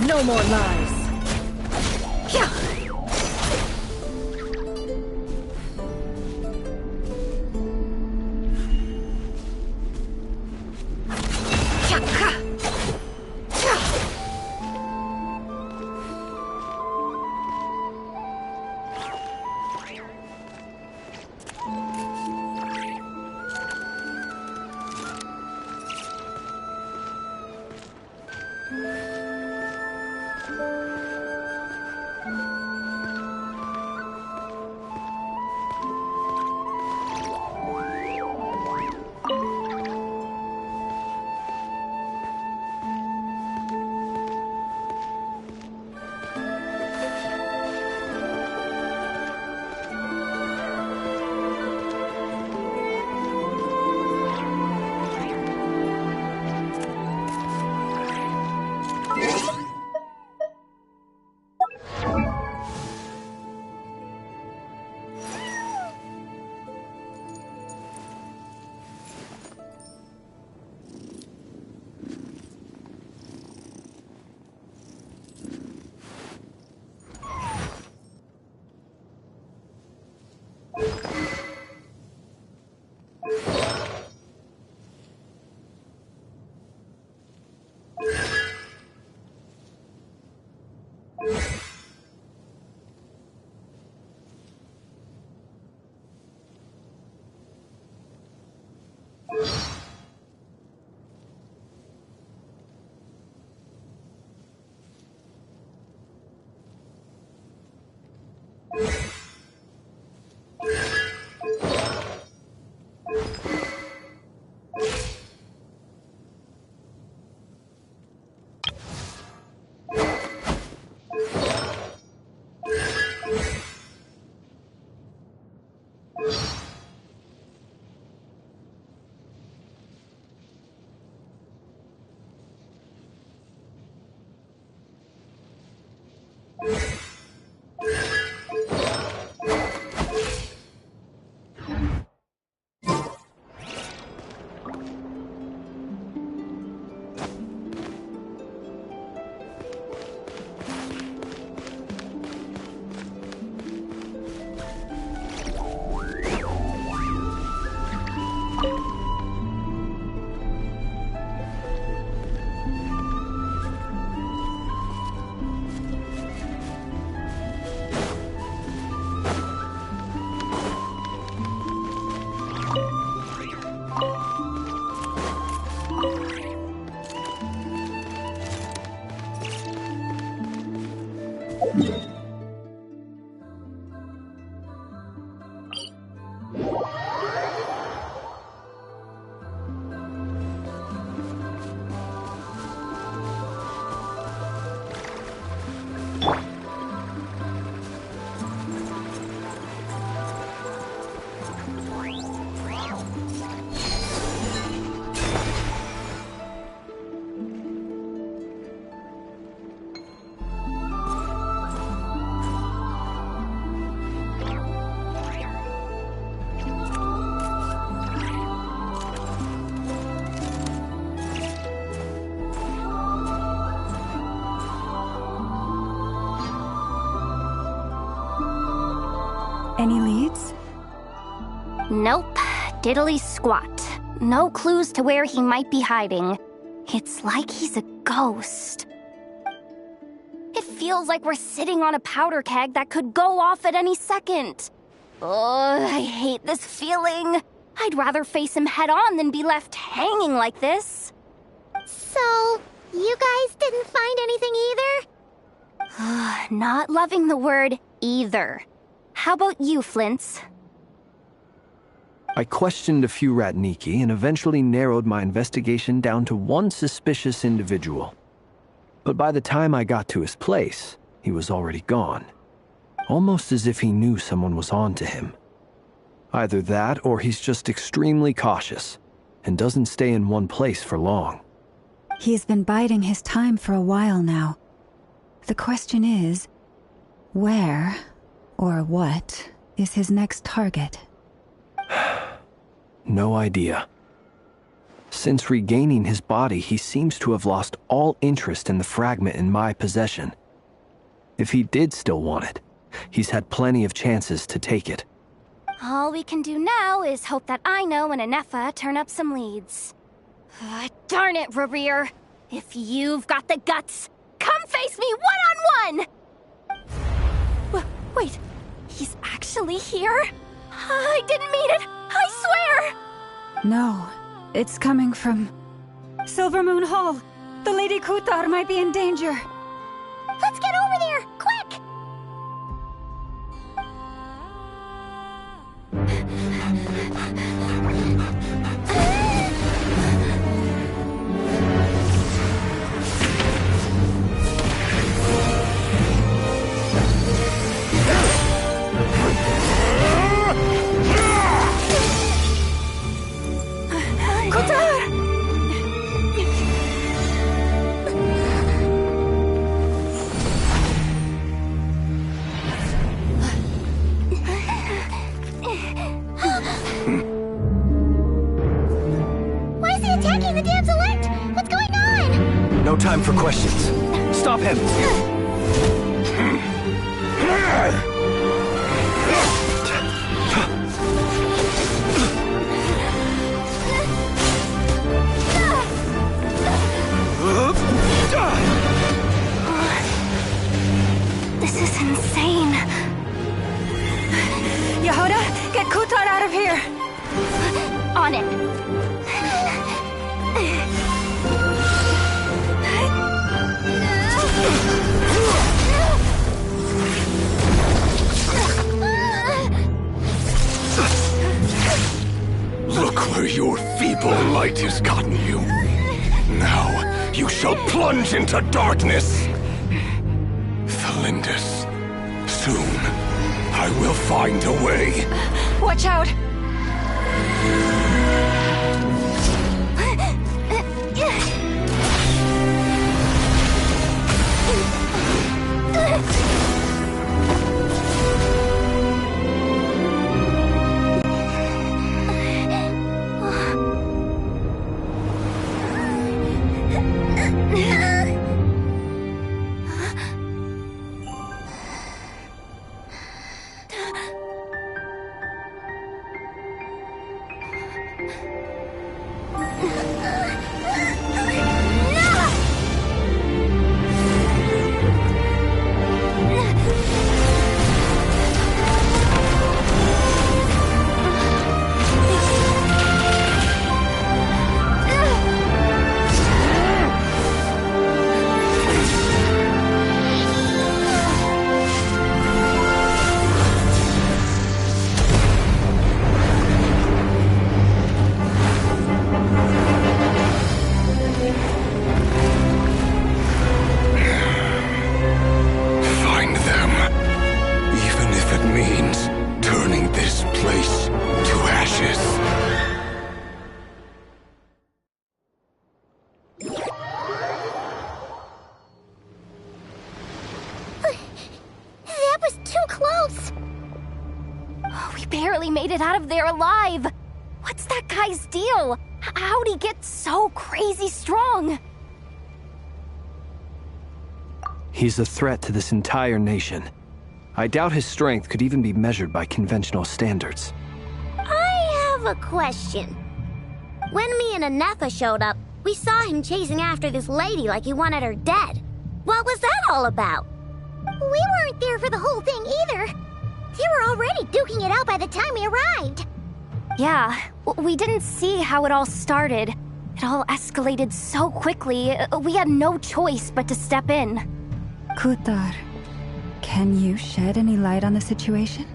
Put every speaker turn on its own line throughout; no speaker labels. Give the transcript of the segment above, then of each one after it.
No more lies. Yeah.
Any leads? Nope. Diddly squat. No clues to where he might be hiding. It's like he's a ghost. It feels like we're sitting on a powder keg that could go off at any second. Oh, I hate this feeling. I'd rather face him head on than be left hanging like this.
So, you guys didn't find anything either?
Not loving the word either. How about you, Flint's?
I questioned a few Ratniki and eventually narrowed my investigation down to one suspicious individual. But by the time I got to his place, he was already gone. Almost as if he knew someone was on to him. Either that, or he's just extremely cautious and doesn't stay in one place for long.
He's been biding his time for a while now. The question is, where or what is his next target?
No idea. Since regaining his body, he seems to have lost all interest in the fragment in my possession. If he did still want it, he's had plenty of chances to take it.
All we can do now is hope that Ino and Anefa turn up some leads. Darn it, Rereer. If you've got the guts, come face me one-on-one! Wait, he's actually here? I didn't mean it, I swear!
No, it's coming from Silver Moon Hall. The Lady Kutar might be in danger.
Let's get over there, quick!
No time for questions. Stop him!
This is insane.
Yehuda, get Kutar out of here!
On it.
Look where your feeble light has gotten you. Now, you shall plunge into darkness. Thalindus, soon, I will find a way.
Watch out!
barely made it out of there alive. What's that guy's deal? How'd he get so crazy strong?
He's a threat to this entire nation. I doubt his strength could even be measured by conventional standards.
I have a question. When me and Anefa showed up, we saw him chasing after this lady like he wanted her dead. What was that all about? We weren't there for the whole thing either. They were already duking it out by the time we arrived.
Yeah, we didn't see how it all started. It all escalated so quickly, we had no choice but to step in.
Kutar, can you shed any light on the situation?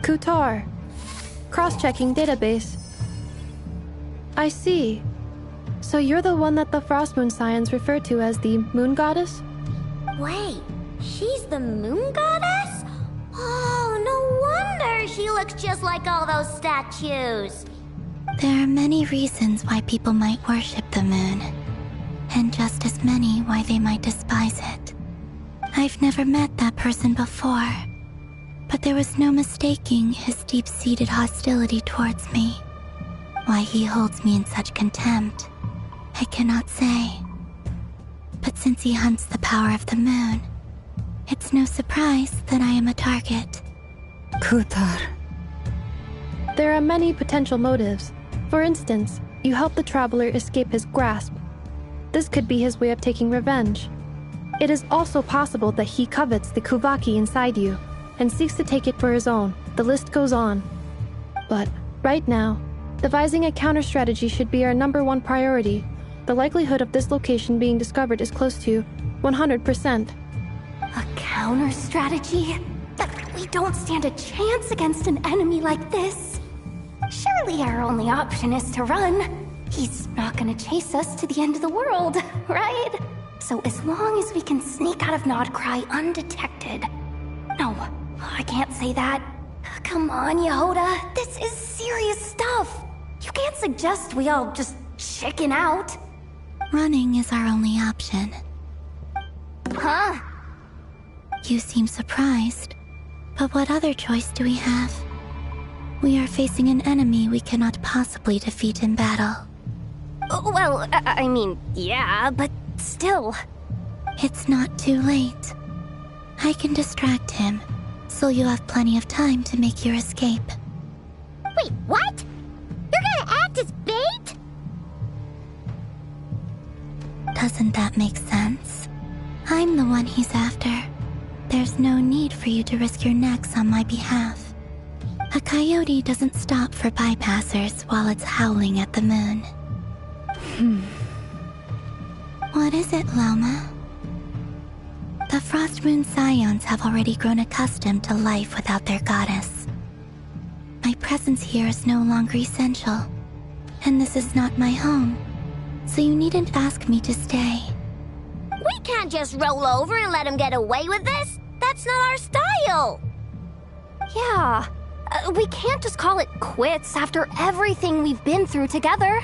Kutar. Cross-checking database. I see. So you're the one that the Frost Moon Scions refer to as the Moon Goddess?
Wait, she's the moon goddess? Oh, no wonder she looks just like all those statues.
There are many reasons why people might worship the moon, and just as many why they might despise it. I've never met that person before, but there was no mistaking his deep-seated hostility towards me. Why he holds me in such contempt, I cannot say. But since he hunts the power of the moon, it's no surprise that I am a target.
Kutar.
There are many potential motives. For instance, you help the Traveler escape his grasp. This could be his way of taking revenge. It is also possible that he covets the Kuvaki inside you, and seeks to take it for his own. The list goes on. But, right now, devising a counter-strategy should be our #1 priority. The likelihood of this location being discovered is close to 100%.
A counter-strategy? We don't stand a chance against an enemy like this. Surely our only option is to run. He's not gonna chase us to the end of the world, right? So as long as we can sneak out of Nodcry undetected... No, I can't say that. Come on, Yehoda. This is serious stuff. You can't suggest we all just chicken out.
Running is our only option.
Huh?
You seem surprised, but what other choice do we have? We are facing an enemy we cannot possibly defeat in battle.
Well, I mean, yeah, but still.
It's not too late. I can distract him, so you have plenty of time to make your escape.
Wait, what? You're gonna act as bait?
Doesn't that make sense? I'm the one he's after. There's no need for you to risk your necks on my behalf. A coyote doesn't stop for bypassers while it's howling at the moon. What is it, Loma? The Frost Moon Scions have already grown accustomed to life without their goddess. My presence here is no longer essential, and this is not my home, so you needn't ask me to stay.
We can't just roll over and let him get away with this. That's not our style.
Yeah, we can't just call it quits after everything we've been through together.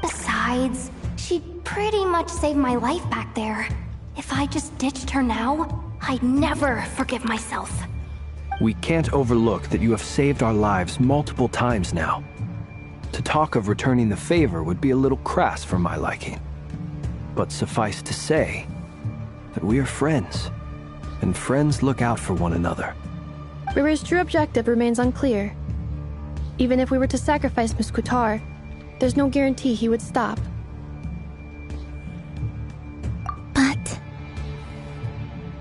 Besides, she pretty much saved my life back there. If I just ditched her now, I'd never forgive myself.
We can't overlook that you have saved our lives multiple times now. To talk of returning the favor would be a little crass for my liking. But suffice to say that we are friends, and friends look out for one another.
River's true objective remains unclear. Even if we were to sacrifice Miss Kutar, there's no guarantee he would stop.
But...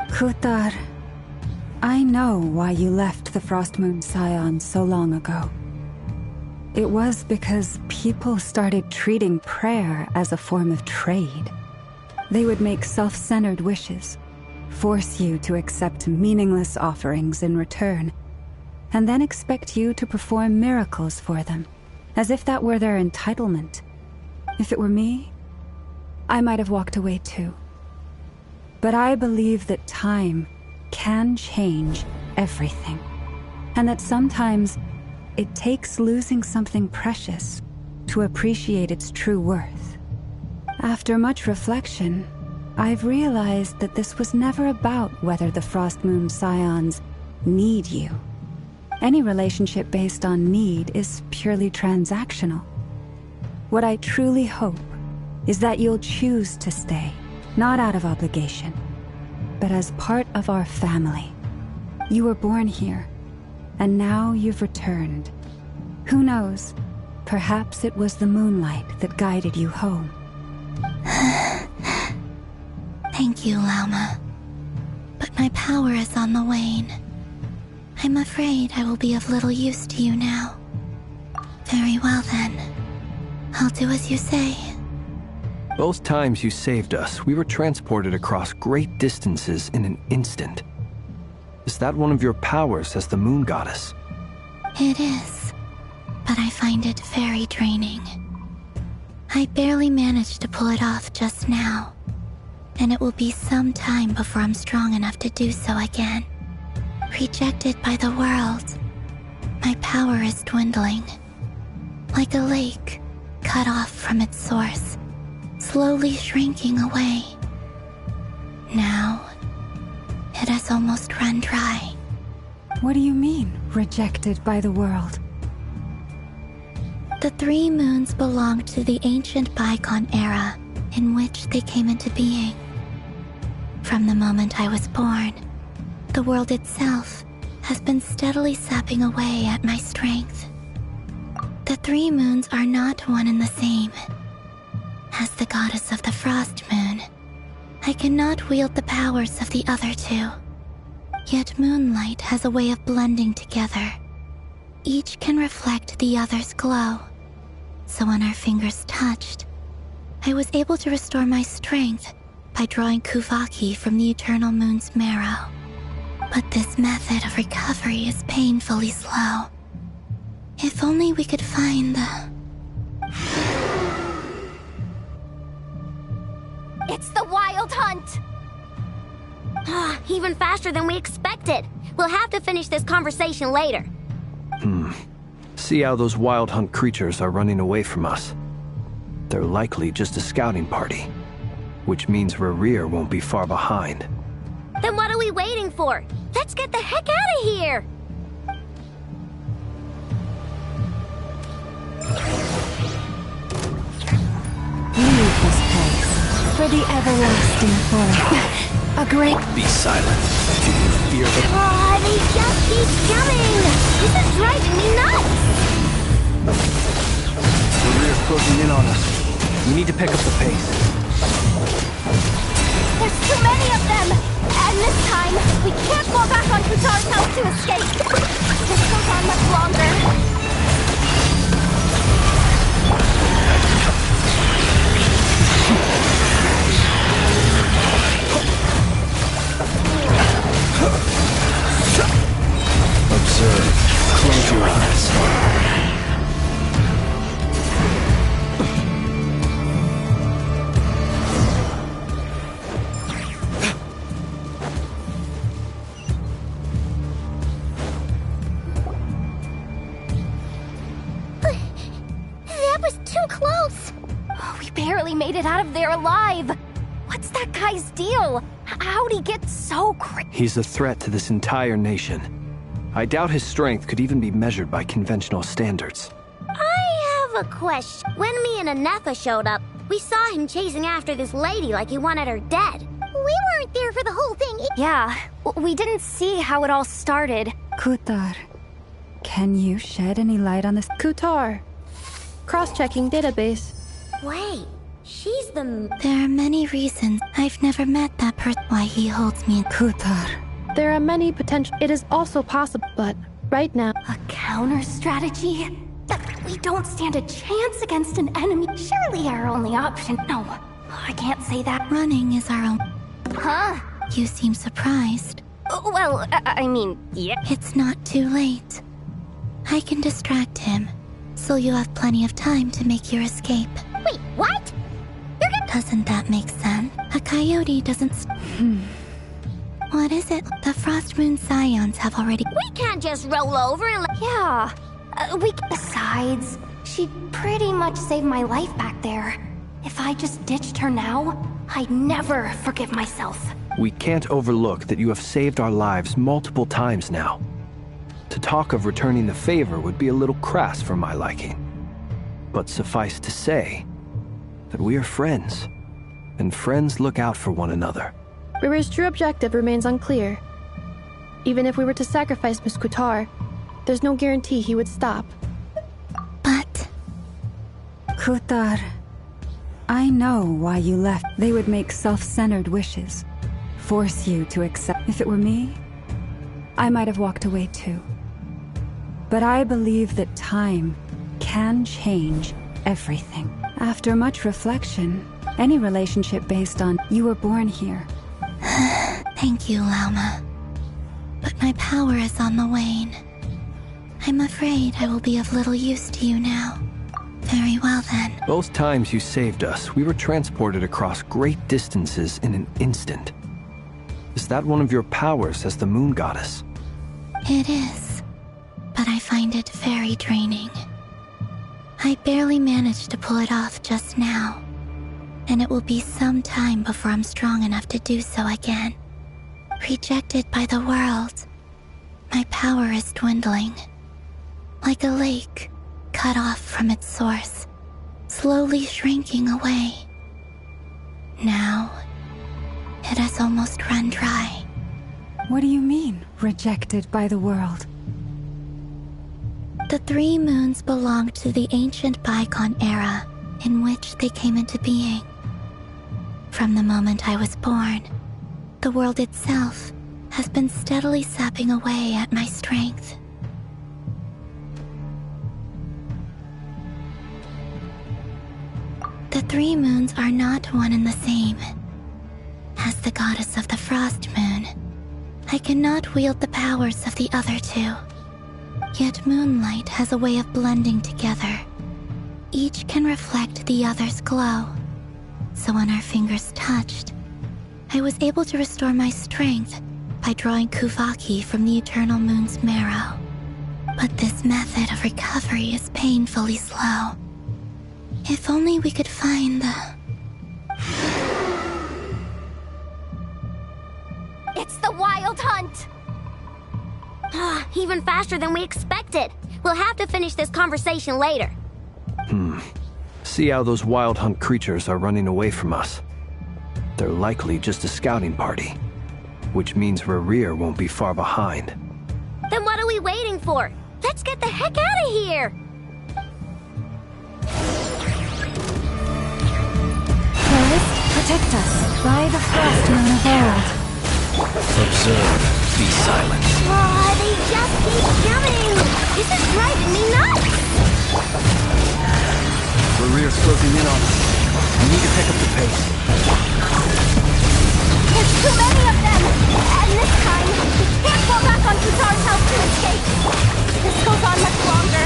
Kutar, I know why you left the Frost Moon Scions so long ago. It was because people started treating prayer as a form of trade. They would make self-centered wishes, force you to accept meaningless offerings in return, and then expect you to perform miracles for them, as if that were their entitlement. If it were me, I might have walked away too. But I believe that time can change everything, and that sometimes it takes losing something precious to appreciate its true worth. After much reflection, I've realized that this was never about whether the Frost Moon Scions need you. Any relationship based on need is purely transactional. What I truly hope is that you'll choose to stay, not out of obligation, but as part of our family. You were born here, and now you've returned. Who knows? Perhaps it was the moonlight that guided you home.
Thank you, Lauma. But my power is on the wane. I'm afraid I will be of little use to you now. Very well then. I'll do as you say.
Both times you saved us, we were transported across great distances in an instant. Is that one of your powers as the moon goddess?
It is, but I find it very draining. I barely managed to pull it off just now, and it will be some time before I'm strong enough to do so again. Rejected by the world, my power is dwindling. Like a lake cut off from its source, slowly shrinking away. Now, it has almost run dry.
What do you mean, rejected by the world?
The 3 moons belonged to the ancient bygone era in which they came into being. From the moment I was born, the world itself has been steadily sapping away at my strength. The 3 moons are not one and the same. As the goddess of the Frost Moon, I cannot wield the powers of the other 2. Yet moonlight has a way of blending together. Each can reflect the other's glow. So when our fingers touched, I was able to restore my strength by drawing Kuvaki from the eternal moon's marrow. But this method of recovery is painfully slow. If only we could find the...
It's the Wild Hunt!
Even faster than we expected. We'll have to finish this conversation later.
See how those Wild Hunt creatures are running away from us. They're likely just a scouting party, which means Rerir won't be far behind.
Then what are we waiting for? Let's get the heck out of here!
Leave this place for the everlasting forest. A great...
Be silent. Do you fear the...
They just keep coming! This is driving me nuts!
Rerir's closing in on us. We need to pick up the pace.
There's too many of them! And this time, we can't fall back on Kutar's house to escape! This goes on much longer.
Observe. Close your eyes.
That was too close!
We barely made it out of there alive! What's that guy's deal? How'd he get so crazy?
He's a threat to this entire nation. I doubt his strength could even be measured by conventional standards.
I have a question. When me and Anefa showed up, we saw him chasing after this lady like he wanted her dead. We weren't there for the whole thing.
Yeah, we didn't see how it all started.
Kutar, can you shed any light on this?
Kutar. Cross-checking database.
Wait, she's the...
There are many reasons I've never met that person. Why he holds me in...
Kutar.
There are many potential... It is also possible, but right now...
A counter strategy? We don't stand a chance against an enemy. Surely our only option... No, I can't say that.
Running is our own...
Huh?
You seem surprised.
Well, I mean, yeah.
It's not too late. I can distract him, so you have plenty of time to make your escape.
Wait, what?
Doesn't that make sense? A coyote doesn't... What is it? The Frost Moon Scions have already...
We can't just roll over and let...
Yeah. Besides, she pretty much saved my life back there. If I just ditched her now, I'd never forgive myself.
We can't overlook that you have saved our lives multiple times now. To talk of returning the favor would be a little crass for my liking. But suffice to say that we are friends, and friends look out for one another.
Rerir's true objective remains unclear. Even if we were to sacrifice Miss Kutar, there's no guarantee he would stop.
Kutar, I know why you left. They would make self-centered wishes, force you to accept. If it were me, I might have walked away too. But I believe that time can change everything. After much reflection, any relationship based on you were born here.
Thank you, Lauma. But my power is on the wane. I'm afraid I will be of little use to you now. Very well then.
Both times you saved us, we were transported across great distances in an instant. Is that one of your powers as the Moon Goddess?
It is, but I find it very draining. I barely managed to pull it off just now, and it will be some time before I'm strong enough to do so again. Rejected by the world, my power is dwindling. Like a lake cut off from its source, slowly shrinking away. Now, it has almost run dry.
What do you mean, rejected by the world?
The 3 moons belonged to the ancient bygone era in which they came into being. From the moment I was born, the world itself has been steadily sapping away at my strength. The 3 moons are not one and the same. As the goddess of the Frost Moon, I cannot wield the powers of the other 2. Yet moonlight has a way of blending together. Each can reflect the other's glow. So when our fingers touched, I was able to restore my strength by drawing Kuvaki from the eternal moon's marrow. But this method of recovery is painfully slow. If only we could find the...
It's the Wild Hunt! Even faster than we expected. We'll have to finish this conversation later.
See how those Wild Hunt creatures are running away from us. They're likely just a scouting party, which means Rerir won't be far behind.
Then what are we waiting for? Let's get the heck out of here!
Protect us by the Frost Moon of old.
Observe. Be silent.
They just keep coming! This is driving me nuts!
Rerir's closing in on us. We need to pick up the pace.
There's too many of them! And this time, we can't fall back on Kutar's house to escape! If this goes on much longer...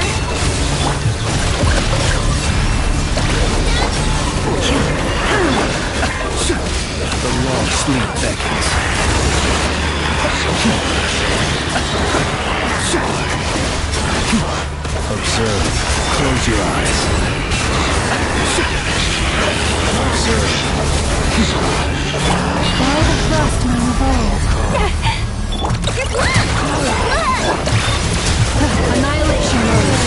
The long sleep beckons.
Observe. Close your eyes. Observe.
By the Frost Moon of old. Annihilation mode.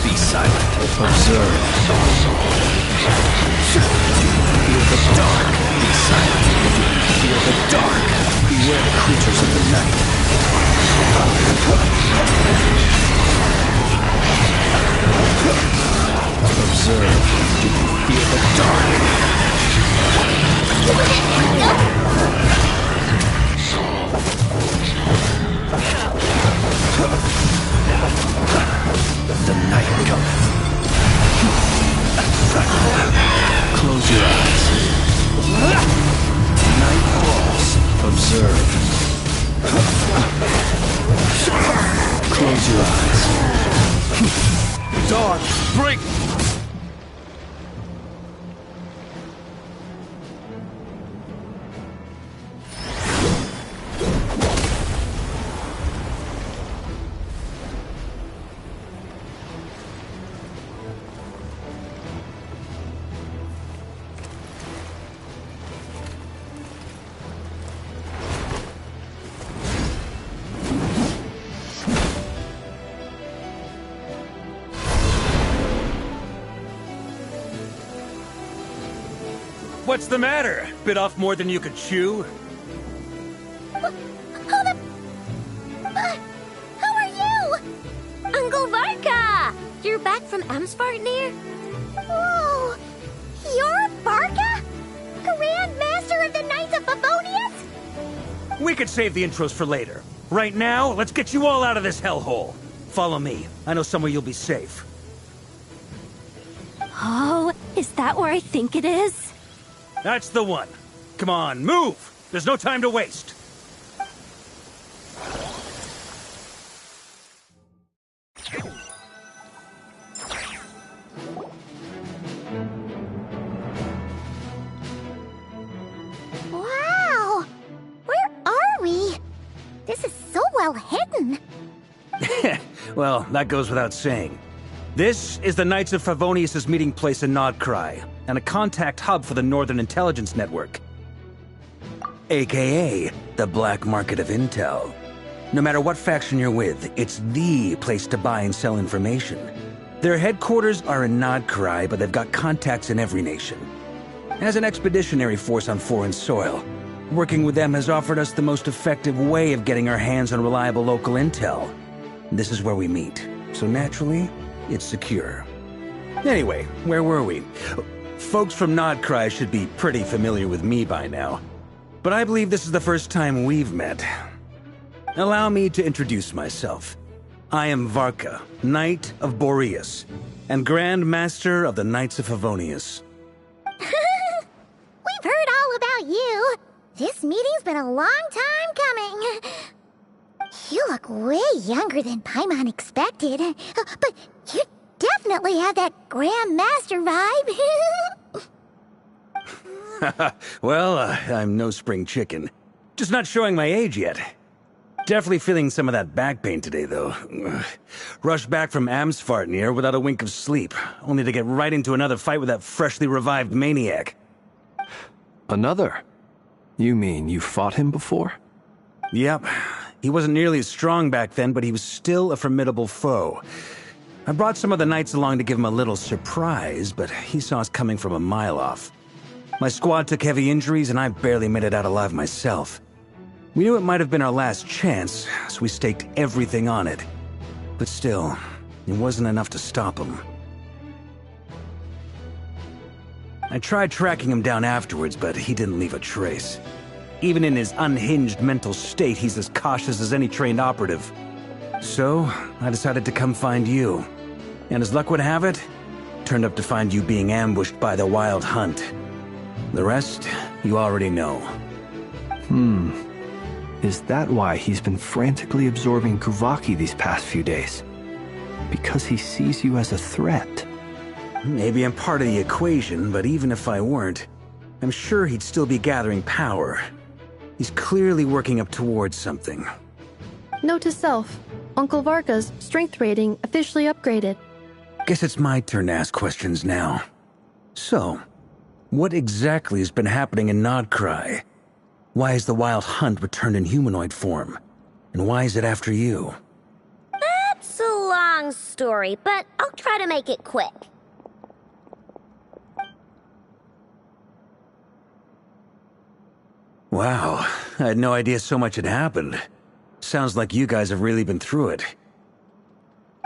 Be silent. Observe. Feel the dark. Be silent. Feel the dark. Beware the creatures of the night. Observe. Feel the dark. The night cometh. Close your eyes. Night falls. Observe. Close your eyes. Dark, break!
What's the matter? Bit off more than you could chew?
Who are you? Uncle Varka! You're back from Amsvartnir? Whoa! You're Varka? Grand Master of the Knights of Favonius?
We could save the intros for later. Right now, let's get you all out of this hellhole. Follow me. I know somewhere you'll be safe.
Oh, is that where I think it is?
That's the one. Come on, move! There's no time to waste.
Wow! Where are we? This is so well hidden.
Well, that goes without saying. This is the Knights of Favonius' meeting place in Nodcry, and a contact hub for the Northern Intelligence Network. AKA, the black market of intel. No matter what faction you're with, it's the place to buy and sell information. Their headquarters are in Nodcry, but they've got contacts in every nation. As an expeditionary force on foreign soil, working with them has offered us the most effective way of getting our hands on reliable local intel. This is where we meet, so naturally, it's secure. Anyway, where were we? Folks from Nodcry should be pretty familiar with me by now, but I believe this is the first time we've met. Allow me to introduce myself. I am Varka, Knight of Boreas, and Grand Master of the Knights of Favonius.
We've heard all about you. This meeting's been a long time coming. You look way younger than Paimon expected, but you definitely have that Grand Master vibe.
Well, I'm no spring chicken. Just not showing my age yet. Definitely feeling some of that back pain today, though. Rushed back from Amsvartnir without a wink of sleep, only to get right into another fight with that freshly revived maniac.
Another? You mean you fought him before?
Yep. He wasn't nearly as strong back then, but he was still a formidable foe. I brought some of the knights along to give him a little surprise, but he saw us coming from a mile off. My squad took heavy injuries, and I barely made it out alive myself. We knew it might have been our last chance, so we staked everything on it. But still, it wasn't enough to stop him. I tried tracking him down afterwards, but he didn't leave a trace. Even in his unhinged mental state, he's as cautious as any trained operative. So, I decided to come find you. And as luck would have it, turned up to find you being ambushed by the Wild Hunt. The rest, you already know.
Is that why he's been frantically absorbing Kuvaki these past few days? Because he sees you as a threat?
Maybe I'm part of the equation, but even if I weren't, I'm sure he'd still be gathering power. He's clearly working up towards something.
Note to self, Uncle Varka's strength rating officially upgraded.
Guess it's my turn to ask questions now. So, what exactly has been happening in Nodcry? Why is the Wild Hunt returned in humanoid form? And why is it after you?
That's a long story, but I'll try to make it quick.
Wow, I had no idea so much had happened. Sounds like you guys have really been through it.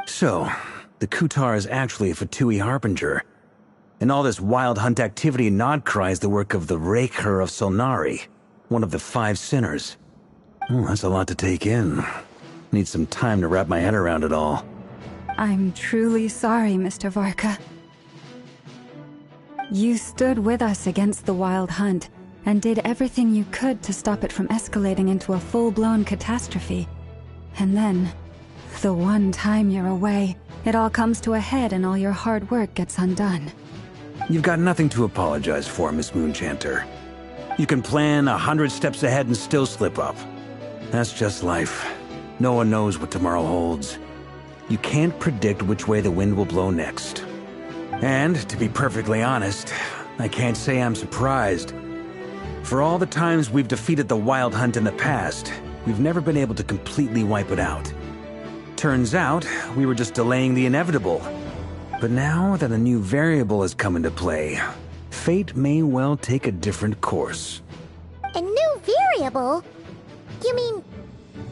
So, the Kutar is actually a Fatui Harbinger. And all this Wild Hunt activity in Nodcry is the work of the Raker of Solnari, one of the 5 sinners. Oh, that's a lot to take in. Need some time to wrap my head around it all.
I'm truly sorry, Mr. Varka. You stood with us against the Wild Hunt, and did everything you could to stop it from escalating into a full-blown catastrophe. And then, the one time you're away, it all comes to a head and all your hard work gets undone.
You've got nothing to apologize for, Miss Moonchanter. You can plan 100 steps ahead and still slip up. That's just life. No one knows what tomorrow holds. You can't predict which way the wind will blow next. And, to be perfectly honest, I can't say I'm surprised. For all the times we've defeated the Wild Hunt in the past, we've never been able to completely wipe it out. Turns out, we were just delaying the inevitable. But now that a new variable has come into play, fate may well take a different course.
A new variable? You mean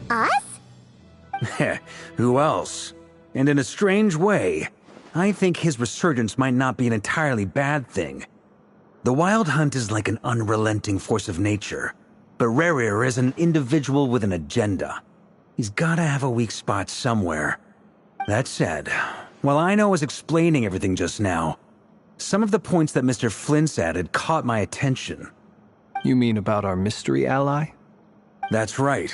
us?
Who else? And in a strange way, I think his resurgence might not be an entirely bad thing. The Wild Hunt is like an unrelenting force of nature, but Rarier is an individual with an agenda. He's gotta have a weak spot somewhere. That said, while Ino was explaining everything just now, some of the points that Mr. Flint's added caught my attention.
You mean about our mystery ally?
That's right.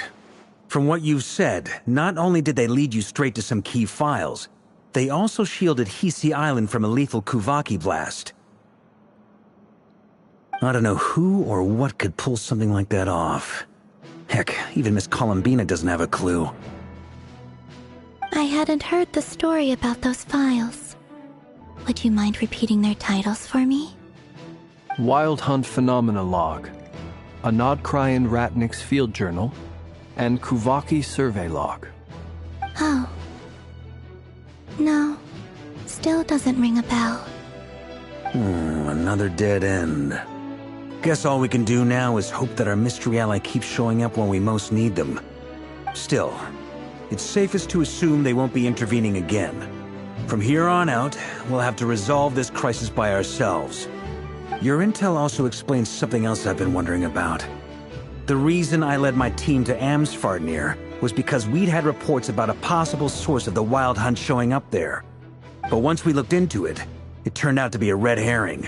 From what you've said, not only did they lead you straight to some key files, they also shielded Hisi Island from a lethal Kuvaki blast. I don't know who or what could pull something like that off. Heck, even Miss Columbina doesn't have a clue.
I hadn't heard the story about those files. Would you mind repeating their titles for me?
Wild Hunt Phenomena Log, a Nodcrian Ratnik's Field Journal, and Kuvaki Survey Log.
Oh. No, still doesn't ring a bell.
Another dead end. Guess all we can do now is hope that our mystery ally keeps showing up when we most need them. Still, it's safest to assume they won't be intervening again. From here on out, we'll have to resolve this crisis by ourselves. Your intel also explains something else I've been wondering about. The reason I led my team to Amsfarnir was because we'd had reports about a possible source of the Wild Hunt showing up there. But once we looked into it, it turned out to be a red herring.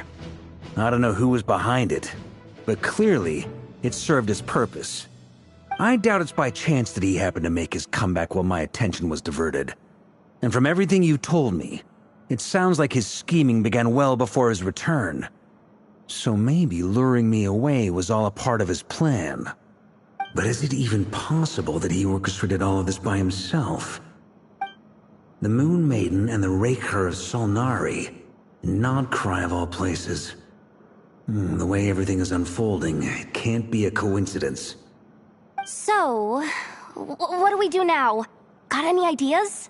I don't know who was behind it, but clearly, it served its purpose. I doubt it's by chance that he happened to make his comeback while my attention was diverted. And from everything you told me, it sounds like his scheming began well before his return. So maybe luring me away was all a part of his plan. But is it even possible that he orchestrated all of this by himself? The Moon Maiden and the Raker of Solnari, Nodcry of all places. The way everything is unfolding, it can't be a coincidence.
So, what do we do now? Got any ideas?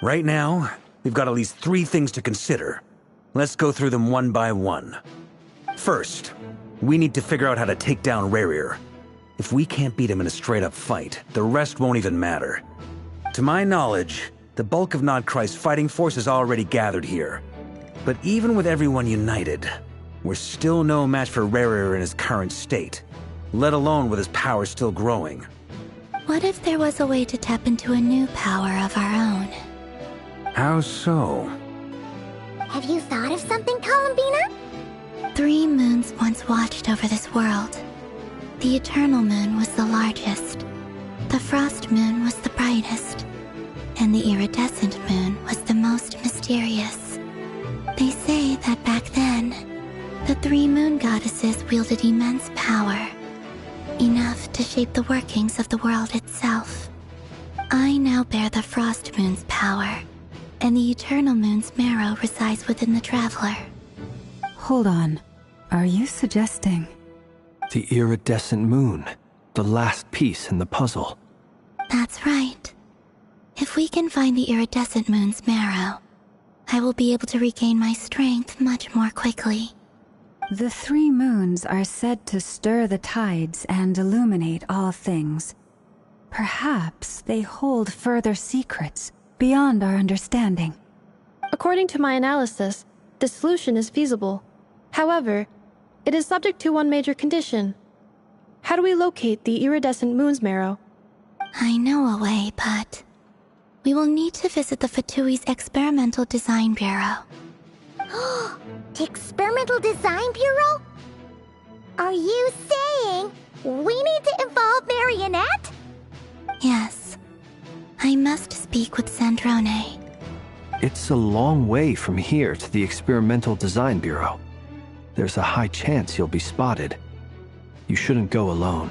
Right now, we've got at least 3 things to consider. Let's go through them one by one. First, we need to figure out how to take down Rarier. If we can't beat him in a straight-up fight, the rest won't even matter. To my knowledge, the bulk of Nodcry's fighting force is already gathered here. But even with everyone united, we're still no match for Rarier in his current state, let alone with his power still growing.
What if there was a way to tap into a new power of our own?
How so?
Have you thought of something, Columbina?
3 moons once watched over this world. The Eternal Moon was the largest. The Frost Moon was the brightest. And the Iridescent Moon was the most mysterious. They say that back then, the 3 moon goddesses wielded immense power, enough to shape the workings of the world itself. I now bear the Frost Moon's power, and the Eternal Moon's marrow resides within the Traveler.
Hold on. Are you suggesting?
The Iridescent Moon, the last piece in the puzzle.
That's right. If we can find the Iridescent Moon's marrow, I will be able to regain my strength much more quickly.
The 3 moons are said to stir the tides and illuminate all things. Perhaps they hold further secrets beyond our understanding.
According to my analysis, this solution is feasible. However, it is subject to one major condition. How do we locate the Iridescent Moon's marrow?
I know a way, but we will need to visit the Fatui's Experimental Design Bureau.
The Experimental Design Bureau? Are you saying we need to involve Marionette?
Yes. I must speak with Sandrone.
It's a long way from here to the Experimental Design Bureau. There's a high chance you'll be spotted. You shouldn't go alone.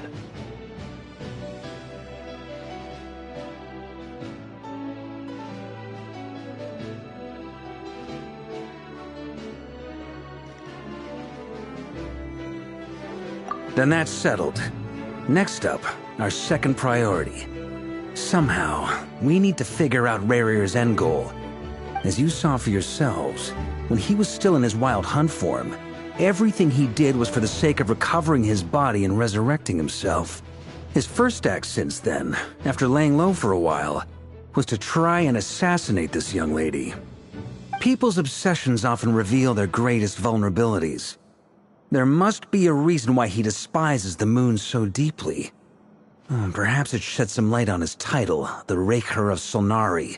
Then that's settled. Next up, our second priority. Somehow, we need to figure out Rarier's end goal. As you saw for yourselves, when he was still in his Wild Hunt form, everything he did was for the sake of recovering his body and resurrecting himself. His first act since then, after laying low for a while, was to try and assassinate this young lady. People's obsessions often reveal their greatest vulnerabilities. There must be a reason why he despises the moon so deeply. Perhaps it sheds some light on his title, the Raker of Solnari.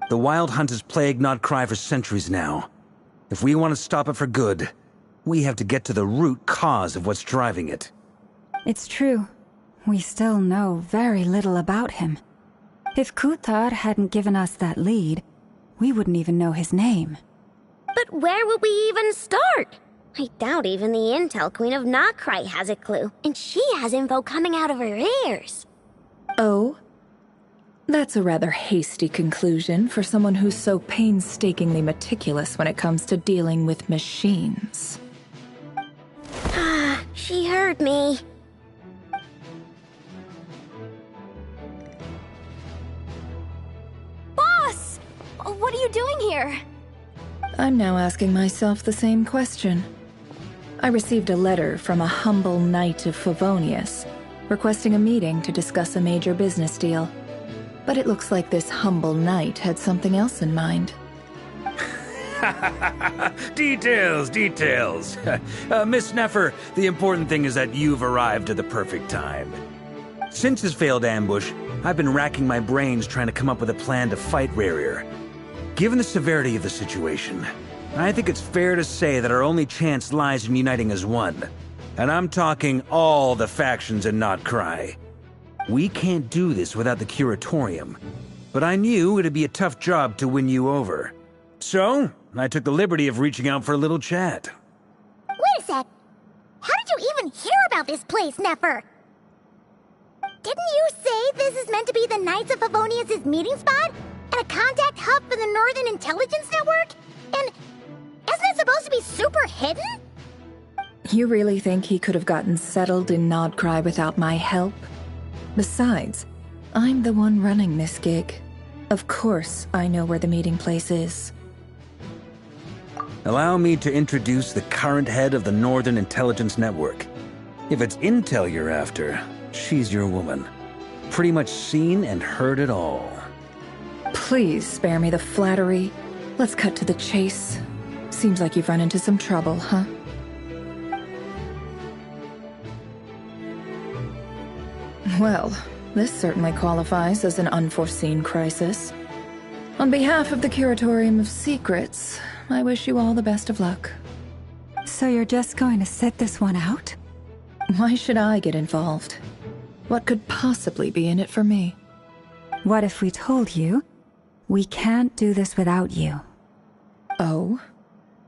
The Wild Hunt has plagued Nodcry for centuries now. If we want to stop it for good, we have to get to the root cause of what's driving it.
It's true. We still know very little about him. If Kuthar hadn't given us that lead, we wouldn't even know his name.
But where would we even start? I doubt even the Intel Queen of Nodcry has a clue, and she has info coming out of her ears.
Oh? That's a rather hasty conclusion for someone who's so painstakingly meticulous when it comes to dealing with machines.
Ah, she heard me.
Boss! What are you doing here?
I'm now asking myself the same question. I received a letter from a humble knight of Favonius, requesting a meeting to discuss a major business deal. But it looks like this humble knight had something else in mind.
Details. Miss Neffer, the important thing is that you've arrived at the perfect time. Since his failed ambush, I've been racking my brains trying to come up with a plan to fight Rarier. Given the severity of the situation, I think it's fair to say that our only chance lies in uniting as one. And I'm talking all the factions in Nodcry. We can't do this without the Curatorium, but I knew it'd be a tough job to win you over. So, I took the liberty of reaching out for a little chat.
Wait a sec. How did you even hear about this place, Neffer? Didn't you say this is meant to be the Knights of Favonius' meeting spot? And a contact hub for the Northern Intelligence Network? And isn't it supposed to be super hidden?
You really think he could have gotten settled in Nodcry without my help? Besides, I'm the one running this gig. Of course I know where the meeting place is.
Allow me to introduce the current head of the Northern Intelligence Network. If it's intel you're after, she's your woman. Pretty much seen and heard it all.
Please spare me the flattery. Let's cut to the chase. Seems like you've run into some trouble, huh? Well, this certainly qualifies as an unforeseen crisis. On behalf of the Curatorium of Secrets, I wish you all the best of luck.
So you're just going to sit this one out?
Why should I get involved? What could possibly be in it for me?
What if we told you we can't do this without you?
Oh?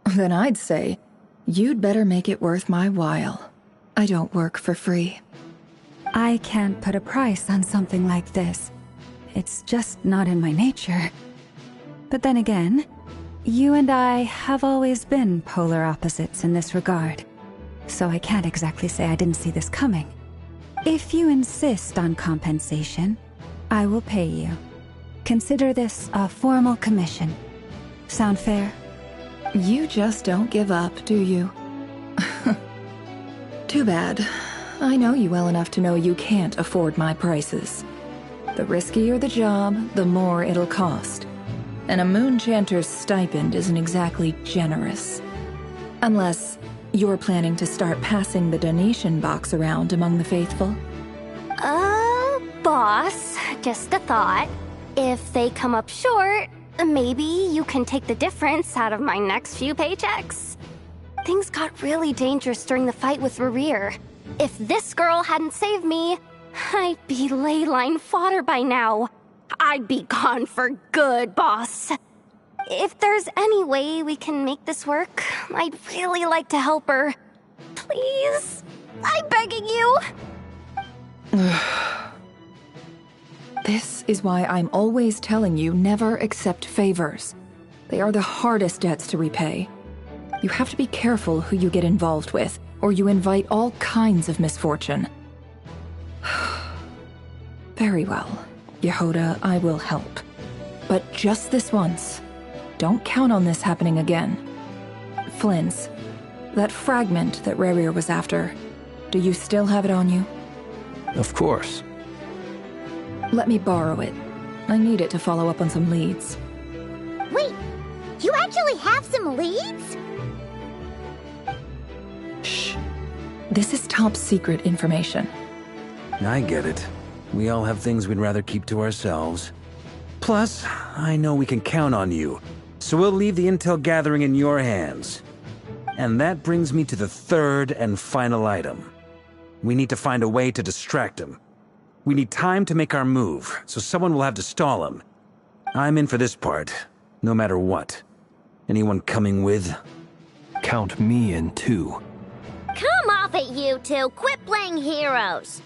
Then I'd say, you'd better make it worth my while. I don't work for free.
I can't put a price on something like this. It's just not in my nature. But then again, you and I have always been polar opposites in this regard. So I can't exactly say I didn't see this coming. If you insist on compensation, I will pay you. Consider this a formal commission. Sound fair?
You just don't give up, do you? Too bad. I know you well enough to know you can't afford my prices. The riskier the job, the more it'll cost. And a Moonchanter's stipend isn't exactly generous. Unless you're planning to start passing the donation box around among the faithful.
Boss, just a thought. If they come up short, maybe you can take the difference out of my next few paychecks. Things got really dangerous during the fight with Rarier. If this girl hadn't saved me, I'd be leyline fodder by now. I'd be gone for good, boss. If there's any way we can make this work, I'd really like to help her. Please? I'm begging you.
This is why I'm always telling you never accept favors. They are the hardest debts to repay. You have to be careful who you get involved with, or you invite all kinds of misfortune. Very well, Yehoda, I will help. But just this once. Don't count on this happening again. Flynn's, that fragment that Rarier was after, do you still have it on you?
Of course.
Let me borrow it. I need it to follow up on some leads.
Wait, you actually have some leads?
Shh. This is top secret information.
I get it. We all have things we'd rather keep to ourselves. Plus, I know we can count on you, so we'll leave the intel gathering in your hands. And that brings me to the third and final item. We need to find a way to distract him. We need time to make our move, so someone will have to stall him. I'm in for this part, no matter what. Anyone coming with?
Count me in too.
Come off it, you two. Quit playing heroes.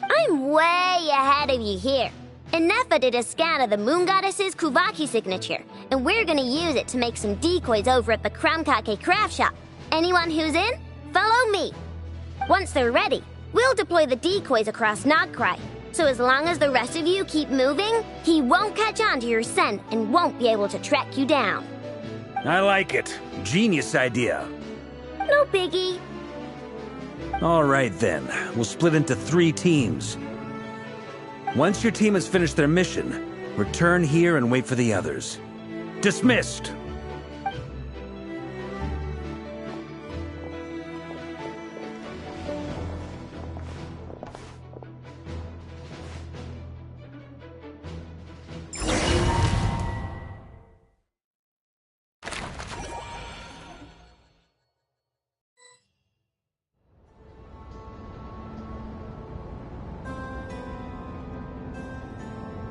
I'm way ahead of you here. Nefa did a scan of the Moon Goddess's Kuvaki signature, and we're gonna use it to make some decoys over at the Kramkake craft shop. Anyone who's in, follow me. Once they're ready, we'll deploy the decoys across Nogcry. So as long as the rest of you keep moving, he won't catch on to your scent and won't be able to track you down.
I like it. Genius idea.
No biggie.
All right then, we'll split into 3 teams. Once your team has finished their mission, return here and wait for the others. Dismissed!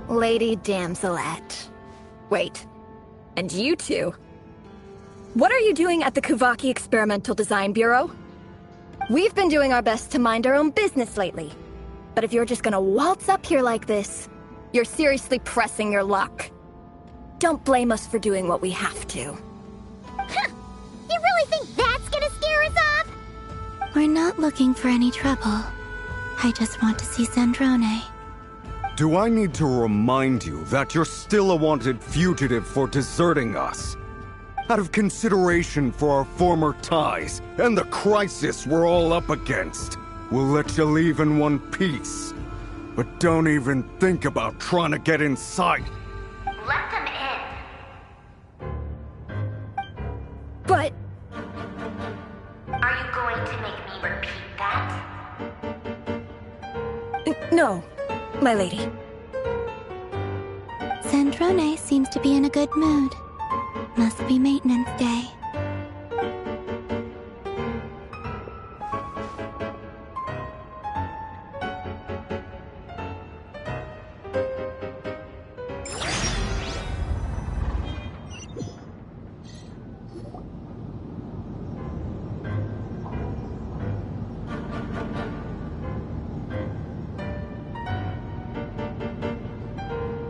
Lady Damselette. Wait, and you two? What are you doing at the Kuvaki Experimental Design Bureau? We've been doing our best to mind our own business lately. But if you're just gonna waltz up here like this, you're seriously pressing your luck. Don't blame us for doing what we have to.
Huh! You really think that's gonna scare us off?
We're not looking for any trouble. I just want to see Zandrone.
Do I need to remind you that you're still a wanted fugitive for deserting us? Out of consideration for our former ties and the crisis we're all up against, we'll let you leave in one piece. But don't even think about trying to get inside.
Let them in.
But...
Are you going to make me repeat that?
No, my lady.
Zandrone seems to be in a good mood. Must be maintenance day.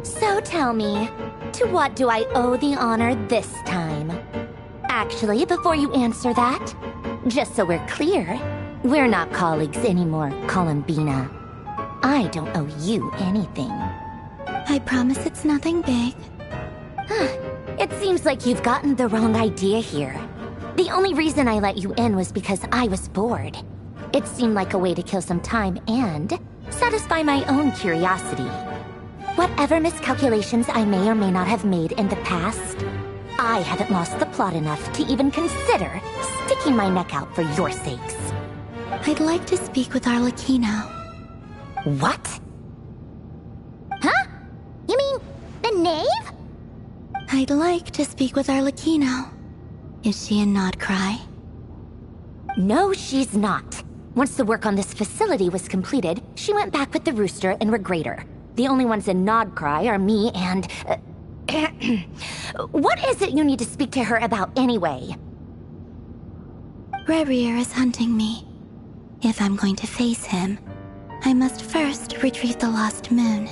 So tell me, to what do I owe the honor this time? Actually, before you answer that, just so we're clear, we're not colleagues anymore, Columbina. I don't owe you anything.
I promise it's nothing big.
It seems like you've gotten the wrong idea here. The only reason I let you in was because I was bored. It seemed like a way to kill some time and satisfy my own curiosity. Whatever miscalculations I may or may not have made in the past, I haven't lost the plot enough to even consider sticking my neck out for your sakes.
I'd like to speak with Arlecchino.
What?
Huh? You mean the knave?
I'd like to speak with Arlecchino. Is she in Nodcry?
No, she's not. Once the work on this facility was completed, she went back with the Rooster and Regrator. The only ones in Nodcry are me and... What is it you need to speak to her about anyway?
Rerir is hunting me. If I'm going to face him, I must first retrieve the lost moon.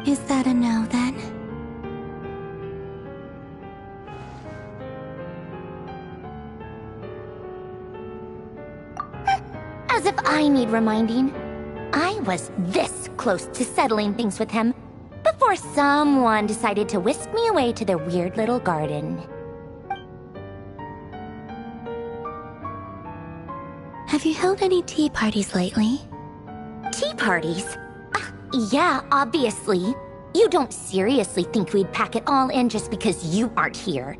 Is that a no, then?
As if I need reminding. I was this close to settling things with him before someone decided to whisk me away to their weird little garden.
Have you held any tea parties lately?
Tea parties? Yeah, obviously. You don't seriously think we'd pack it all in just because you aren't here.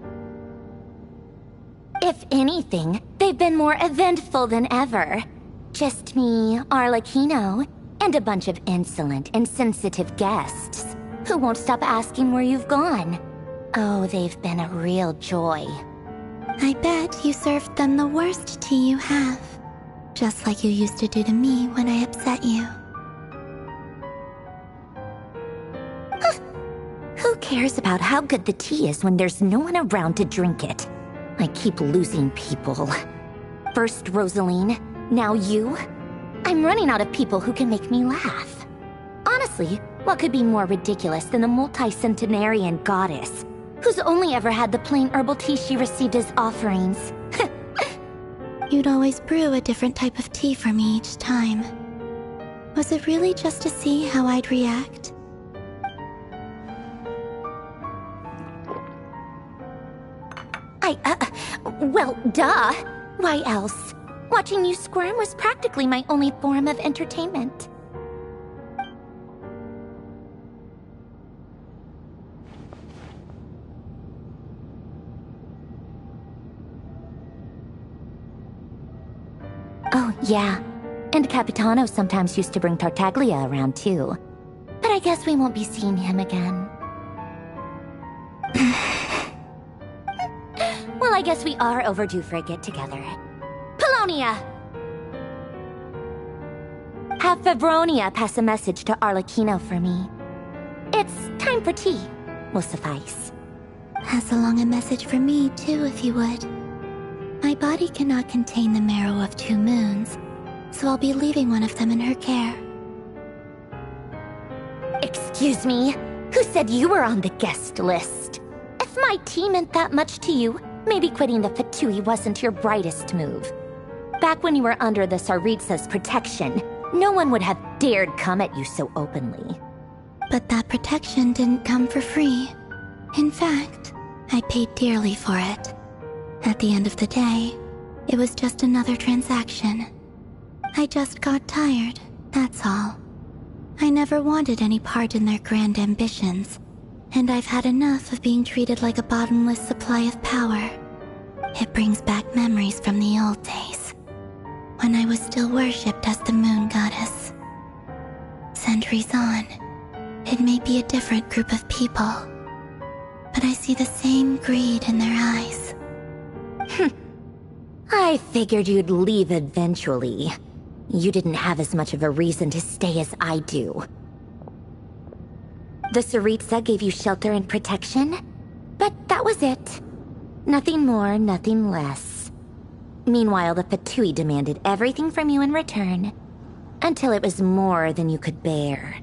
If anything, they've been more eventful than ever. Just me, Arlecchino, and a bunch of insolent, insensitive guests who won't stop asking where you've gone. Oh, they've been a real joy.
I bet you served them the worst tea you have. Just like you used to do to me when I upset you.
Who cares about how good the tea is when there's no one around to drink it? I keep losing people. First Rosaline, now you. I'm running out of people who can make me laugh. Honestly, what could be more ridiculous than a multi-centenarian goddess who's only ever had the plain herbal tea she received as offerings?
You'd always brew a different type of tea for me each time. Was it really just to see how I'd react?
Well, duh. Why else? Watching you squirm was practically my only form of entertainment. Oh, yeah. And Capitano sometimes used to bring Tartaglia around, too. But I guess we won't be seeing him again. Well, I guess we are overdue for a get-together. Polonia! Have Febronia pass a message to Arlecchino for me. It's time for tea. Will suffice.
Pass along a message for me, too, if you would. My body cannot contain the marrow of 2 moons, so I'll be leaving one of them in her care.
Excuse me? Who said you were on the guest list? If my tea meant that much to you, maybe quitting the Fatui wasn't your brightest move. Back when you were under the Tsaritsa's protection, no one would have dared come at you so openly.
But that protection didn't come for free. In fact, I paid dearly for it. At the end of the day, it was just another transaction. I just got tired, that's all. I never wanted any part in their grand ambitions, and I've had enough of being treated like a bottomless supply of power. It brings back memories from the old days, when I was still worshipped as the moon goddess. Centuries on, it may be a different group of people, but I see the same greed in their eyes.
I figured you'd leave eventually. You didn't have as much of a reason to stay as I do. The Tsaritsa gave you shelter and protection, but that was it. Nothing more, nothing less. Meanwhile, the Fatui demanded everything from you in return, until it was more than you could bear.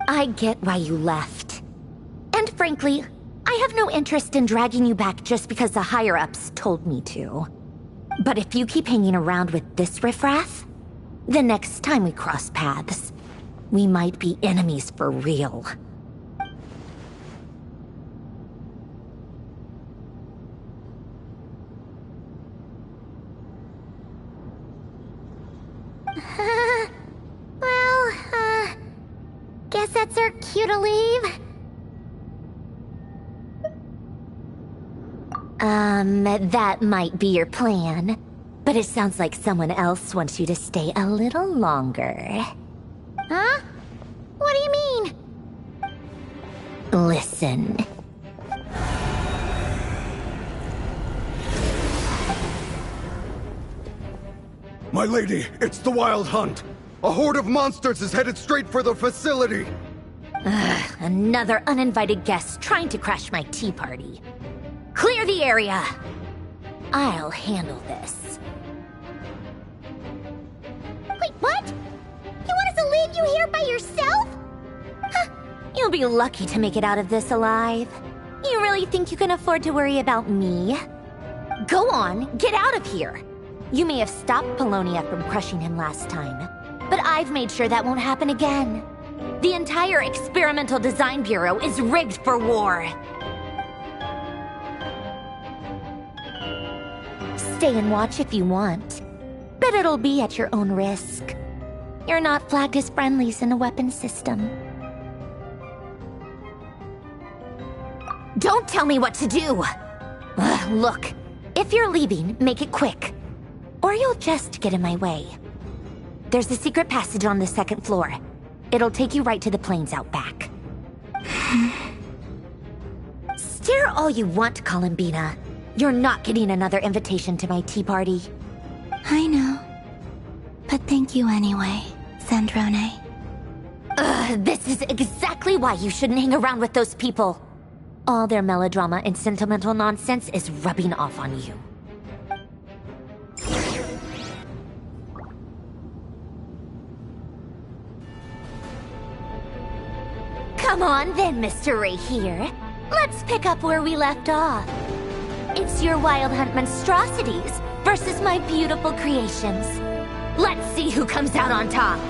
I get why you left. And frankly, I have no interest in dragging you back just because the higher-ups told me to. But if you keep hanging around with this riffraff, the next time we cross paths, we might be enemies for real. Guess that's our cue to leave. That might be your plan, but it sounds like someone else wants you to stay a little longer. Huh? What do you mean? Listen.
My lady, it's the Wild Hunt. A horde of monsters is headed straight for the facility.
Another uninvited guest trying to crash my tea party. Clear the area. I'll handle this. Wait, what? You want us to leave you here by yourself? Huh, you'll be lucky to make it out of this alive. You really think you can afford to worry about me? Go on, get out of here. You may have stopped Polonia from crushing him last time, but I've made sure that won't happen again. The entire Experimental Design Bureau is rigged for war. Stay and watch if you want, but it'll be at your own risk. You're not flagged as friendlies in the weapons system. Don't tell me what to do! Look, if you're leaving, make it quick. Or you'll just get in my way. There's a secret passage on the second floor. It'll take you right to the plains out back. Stare all you want, Columbina. You're not getting another invitation to my tea party.
I know. But thank you anyway, Sandrone.
This is exactly why you shouldn't hang around with those people. All their melodrama and sentimental nonsense is rubbing off on you. Come on then, Mr. Ray here. Let's pick up where we left off. It's your Wild Hunt monstrosities versus my beautiful creations. Let's see who comes out on top.